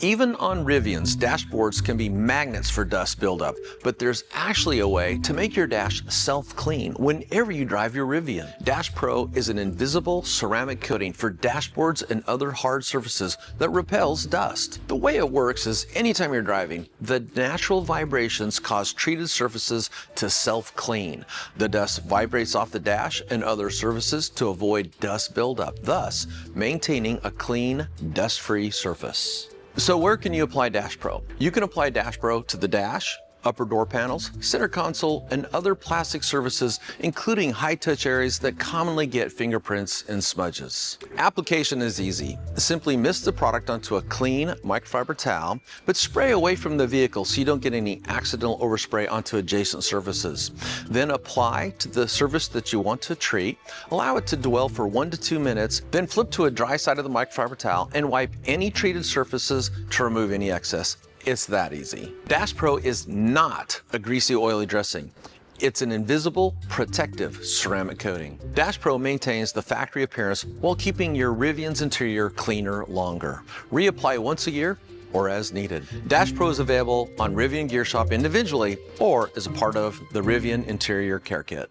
Even on Rivians, dashboards can be magnets for dust buildup, but there's actually a way to make your dash self-clean whenever you drive your Rivian. Dash Pro is an invisible ceramic coating for dashboards and other hard surfaces that repels dust. The way it works is anytime you're driving, the natural vibrations cause treated surfaces to self-clean. The dust vibrates off the dash and other surfaces to avoid dust buildup, thus maintaining a clean, dust-free surface. So where can you apply Dash Pro? You can apply Dash Pro to the dash, upper door panels, center console, and other plastic surfaces, including high-touch areas that commonly get fingerprints and smudges. Application is easy. Simply mist the product onto a clean microfiber towel, but spray away from the vehicle so you don't get any accidental overspray onto adjacent surfaces. Then apply to the surface that you want to treat, allow it to dwell for 1 to 2 minutes, then flip to a dry side of the microfiber towel and wipe any treated surfaces to remove any excess. It's that easy. Dash Pro is not a greasy, oily dressing. It's an invisible, protective ceramic coating. Dash Pro maintains the factory appearance while keeping your Rivian's interior cleaner longer. Reapply once a year or as needed. Dash Pro is available on Rivian Gear Shop individually or as a part of the Rivian Interior Care Kit.